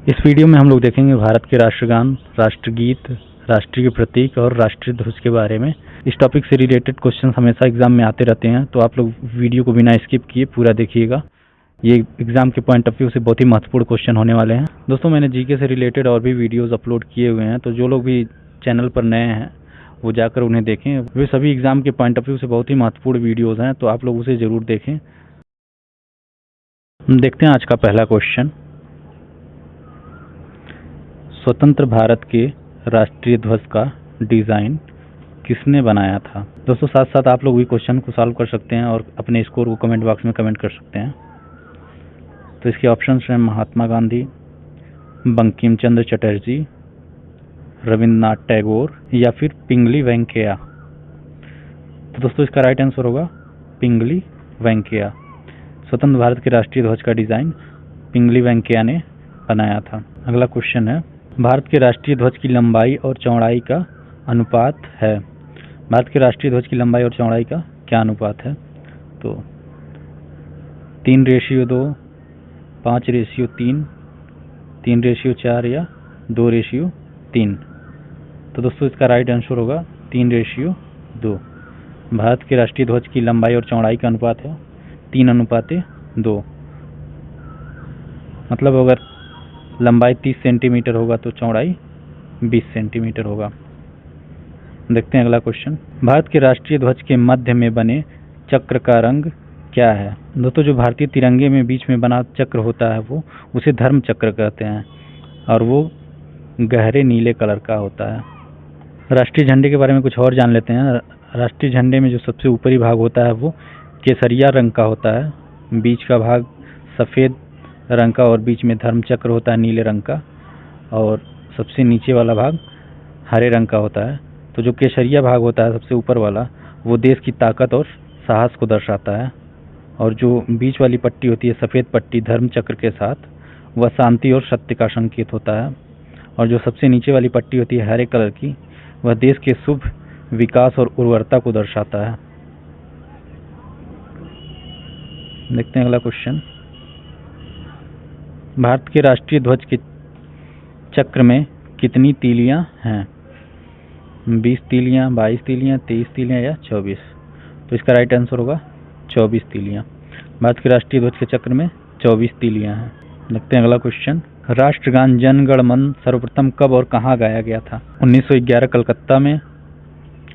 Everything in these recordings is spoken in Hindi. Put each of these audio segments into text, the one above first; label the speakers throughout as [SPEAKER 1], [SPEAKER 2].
[SPEAKER 1] इस वीडियो में हम लोग देखेंगे भारत के राष्ट्रगान, राष्ट्रगीत, राष्ट्रीय प्रतीक और राष्ट्रीय ध्वज के बारे में। इस टॉपिक से रिलेटेड क्वेश्चन हमेशा एग्जाम में आते रहते हैं, तो आप लोग वीडियो को बिना स्किप किए पूरा देखिएगा। ये एग्जाम के पॉइंट ऑफ व्यू से बहुत ही महत्वपूर्ण क्वेश्चन होने वाले हैं। दोस्तों, मैंने जीके से रिलेटेड और भी वीडियोस अपलोड किए हुए हैं, तो जो लोग भी चैनल पर नए हैं वो जाकर उन्हें देखें। वे सभी एग्जाम के पॉइंट ऑफ व्यू से बहुत ही महत्वपूर्ण वीडियोस हैं, तो आप लोग उसे जरूर देखें। देखते हैं आज का पहला क्वेश्चन। स्वतंत्र भारत के राष्ट्रीय ध्वज का डिज़ाइन किसने बनाया था? दोस्तों, साथ साथ आप लोग भी क्वेश्चन को सॉल्व कर सकते हैं और अपने स्कोर को कमेंट बॉक्स में कमेंट कर सकते हैं। तो इसके ऑप्शंस हैं महात्मा गांधी, बंकिम चंद्र चटर्जी, रविंद्रनाथ टैगोर या फिर पिंगली वेंकैया। तो दोस्तों, इसका राइट आंसर होगा पिंगली वेंकैया। स्वतंत्र भारत के राष्ट्रीय ध्वज का डिज़ाइन पिंगली वेंकैया ने बनाया था। अगला क्वेश्चन है, भारत के राष्ट्रीय ध्वज की लंबाई और चौड़ाई का अनुपात है। भारत के राष्ट्रीय ध्वज की लंबाई और चौड़ाई का क्या अनुपात है? तो 3:2, 5:3, 3:4 या 2:3। तो दोस्तों, इसका राइट आंसर होगा 3:2। भारत के राष्ट्रीय ध्वज की लंबाई और चौड़ाई का अनुपात है 3:2। मतलब अगर लंबाई 30 सेंटीमीटर होगा तो चौड़ाई 20 सेंटीमीटर होगा। देखते हैं अगला क्वेश्चन। भारत के राष्ट्रीय ध्वज के मध्य में बने चक्र का रंग क्या है? दोस्तों, जो भारतीय तिरंगे में बीच में बना चक्र होता है वो उसे धर्म चक्र कहते हैं और वो गहरे नीले कलर का होता है। राष्ट्रीय झंडे के बारे में कुछ और जान लेते हैं। राष्ट्रीय झंडे में जो सबसे ऊपरी भाग होता है वो केसरिया रंग का होता है, बीच का भाग सफ़ेद रंग का और बीच में धर्म चक्र होता है नीले रंग का, और सबसे नीचे वाला भाग हरे रंग का होता है। तो जो केसरिया भाग होता है सबसे ऊपर वाला, वो देश की ताकत और साहस को दर्शाता है, और जो बीच वाली पट्टी होती है सफ़ेद पट्टी धर्म चक्र के साथ, वह शांति और सत्य का संकेत होता है, और जो सबसे नीचे वाली पट्टी होती है हरे कलर की, वह देश के शुभ विकास और उर्वरता को दर्शाता है। देखते हैं अगला क्वेश्चन। भारत के राष्ट्रीय ध्वज के चक्र में कितनी तीलियां हैं? 20 तीलियां, 22 तीलियां, 23 तीलियां या 24? तो इसका राइट आंसर होगा 24 तीलियां। भारत के राष्ट्रीय ध्वज के चक्र में 24 तीलियां हैं। देखते हैं अगला क्वेश्चन। राष्ट्रगान जन गण मन सर्वप्रथम कब और कहां गाया गया था? 1911 कलकत्ता में,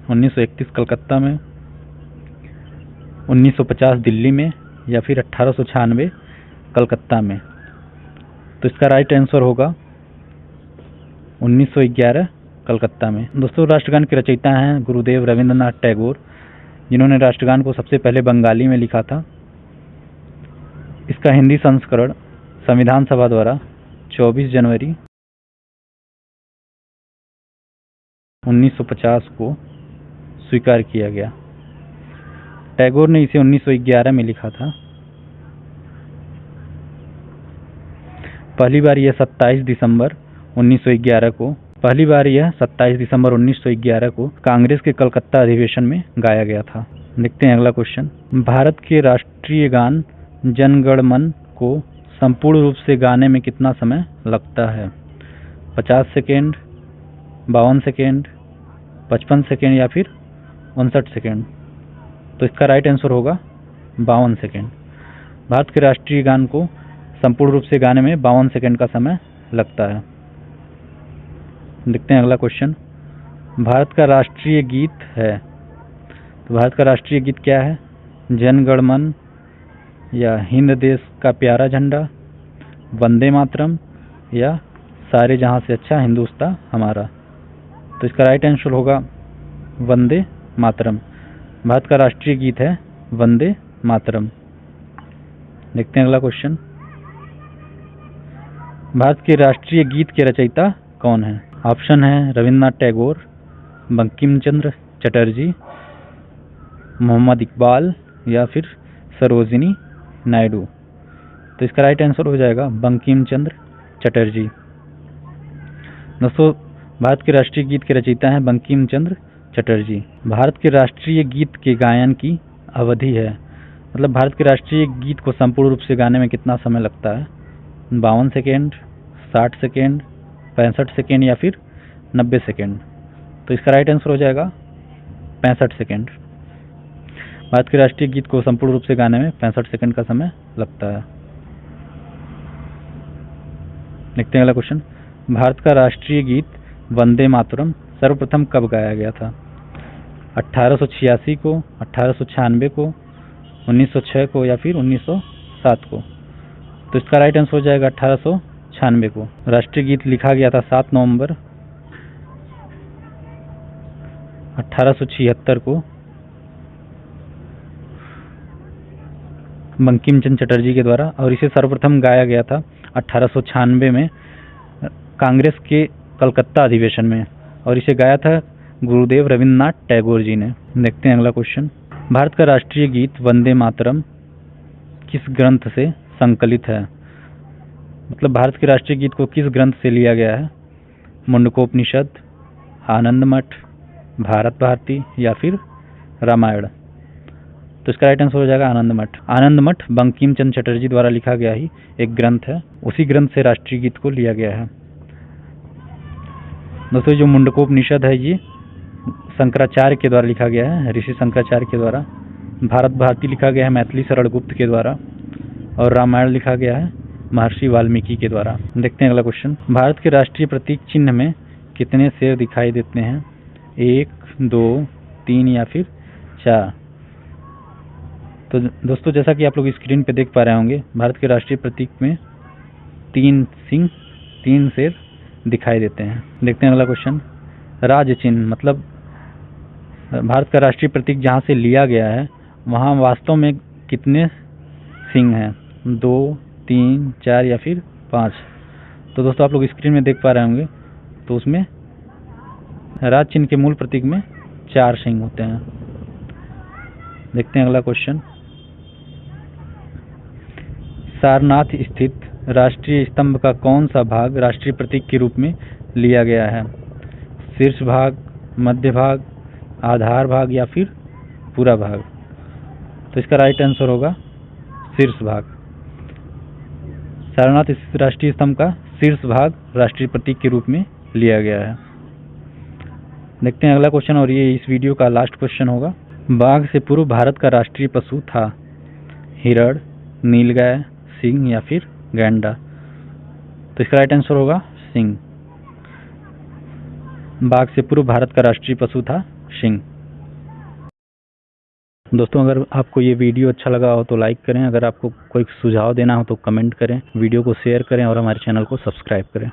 [SPEAKER 1] 1931 कलकत्ता में, 1950 दिल्ली में या फिर 1896 कलकत्ता में? तो इसका राइट आंसर होगा 1911 कलकत्ता में। दोस्तों, राष्ट्रगान के रचयिता हैं गुरुदेव रविंद्रनाथ टैगोर, जिन्होंने राष्ट्रगान को सबसे पहले बंगाली में लिखा था। इसका हिंदी संस्करण संविधान सभा द्वारा 24 जनवरी 1950 को स्वीकार किया गया। टैगोर ने इसे 1911 में लिखा था। पहली बार यह 27 दिसंबर 1911 को कांग्रेस के कलकत्ता अधिवेशन में गाया गया था। देखते हैं अगला क्वेश्चन। भारत के राष्ट्रीय गान जन गण मन को संपूर्ण रूप से गाने में कितना समय लगता है? 50 सेकेंड, 52 सेकेंड, 55 सेकेंड या फिर 59 सेकेंड? तो इसका राइट आंसर होगा 52 सेकेंड। भारत के राष्ट्रीय गान को संपूर्ण रूप से गाने में 52 सेकेंड का समय लगता है। देखते हैं अगला क्वेश्चन। भारत का राष्ट्रीय गीत है, तो भारत का राष्ट्रीय गीत क्या है? जन गण मन या हिंद देश का प्यारा झंडा, वंदे मातरम या सारे जहां से अच्छा हिंदुस्तान हमारा? तो इसका राइट आंसर होगा वंदे मातरम। भारत का राष्ट्रीय गीत है वंदे मातरम। देखते हैं अगला क्वेश्चन। भारत के राष्ट्रीय गीत के रचयिता कौन है? ऑप्शन है रविंद्रनाथ टैगोर, बंकिम चंद्र चटर्जी, मोहम्मद इकबाल या फिर सरोजिनी नायडू? तो इसका राइट आंसर हो जाएगा बंकिम चंद्र चटर्जी। दोस्तों, भारत के राष्ट्रीय गीत के रचयिता हैं बंकिम चंद्र चटर्जी। भारत के राष्ट्रीय गीत के गायन की अवधि है, मतलब भारत के राष्ट्रीय गीत को संपूर्ण रूप से गाने में कितना समय लगता है? 52 सेकेंड, 60 सेकेंड, 65 सेकेंड या फिर 90 सेकेंड। तो इसका राइट आंसर हो जाएगा 65 सेकेंड। भारत के राष्ट्रीय गीत को संपूर्ण रूप से गाने में 65 सेकेंड का समय लगता है। देखते हैं अगला क्वेश्चन। भारत का राष्ट्रीय गीत वंदे मातरम सर्वप्रथम कब गाया गया था? 1886 को, 1896 को, 1906 को या फिर 1907 को? तो इसका राइट आंसर हो जाएगा 1896 को। राष्ट्रीय गीत लिखा गया था 7 नवंबर 1876 को बंकिम चंद्र चटर्जी के द्वारा, और इसे सर्वप्रथम गाया गया था 1896 में कांग्रेस के कलकत्ता अधिवेशन में, और इसे गाया था गुरुदेव रविन्द्रनाथ टैगोर जी ने। देखते हैं अगला क्वेश्चन। भारत का राष्ट्रीय गीत वंदे मातरम किस ग्रंथ से संकलित है? मतलब भारत के राष्ट्रीय गीत को किस ग्रंथ से लिया गया है? मुंडकोपनिषद, आनंद मठ, भारत भारती या फिर रामायण? तो इसका राइट आंसर हो जाएगा आनंद मठ। आनंद मठ बंकिम चंद्र चटर्जी द्वारा लिखा गया ही एक ग्रंथ है, उसी ग्रंथ से राष्ट्रीय गीत को लिया गया है। दोस्तों जो मुंडकोपनिषद है ये शंकराचार्य के द्वारा लिखा गया है, ऋषि शंकराचार्य के द्वारा। भारत भारती लिखा गया है मैथिली शरण गुप्त के द्वारा, और रामायण लिखा गया है महर्षि वाल्मीकि के द्वारा। देखते हैं अगला क्वेश्चन। भारत के राष्ट्रीय प्रतीक चिन्ह में कितने शेर दिखाई देते हैं? 1, 2, 3 या फिर 4? तो दोस्तों जैसा कि आप लोग स्क्रीन पे देख पा रहे होंगे, भारत के राष्ट्रीय प्रतीक में 3 सिंह, 3 शेर दिखाई देते हैं। देखते हैं अगला क्वेश्चन। राज्य चिन्ह मतलब भारत का राष्ट्रीय प्रतीक जहाँ से लिया गया है वहाँ वास्तव में कितने सिंह हैं? 2, 3, 4 या फिर 5? तो दोस्तों आप लोग स्क्रीन में देख पा रहे होंगे, तो उसमें राज्य चिन्ह के मूल प्रतीक में 4 सिंह होते हैं। देखते हैं अगला क्वेश्चन। सारनाथ स्थित राष्ट्रीय स्तंभ का कौन सा भाग राष्ट्रीय प्रतीक के रूप में लिया गया है? शीर्ष भाग, मध्य भाग, आधार भाग या फिर पूरा भाग? तो इसका राइट आंसर होगा शीर्ष भाग। सारनाथ स्थित राष्ट्रीय स्तंभ का शीर्ष भाग राष्ट्रीय प्रतीक के रूप में लिया गया है। देखते हैं अगला क्वेश्चन, और ये इस वीडियो का लास्ट क्वेश्चन होगा। बाघ से पूर्व भारत का राष्ट्रीय पशु था? हिरण, नीलगाय, सिंह या फिर गैंडा? तो इसका राइट आंसर होगा सिंह। बाघ से पूर्व भारत का राष्ट्रीय पशु था सिंह। दोस्तों अगर आपको ये वीडियो अच्छा लगा हो तो लाइक करें, अगर आपको कोई सुझाव देना हो तो कमेंट करें, वीडियो को शेयर करें और हमारे चैनल को सब्सक्राइब करें।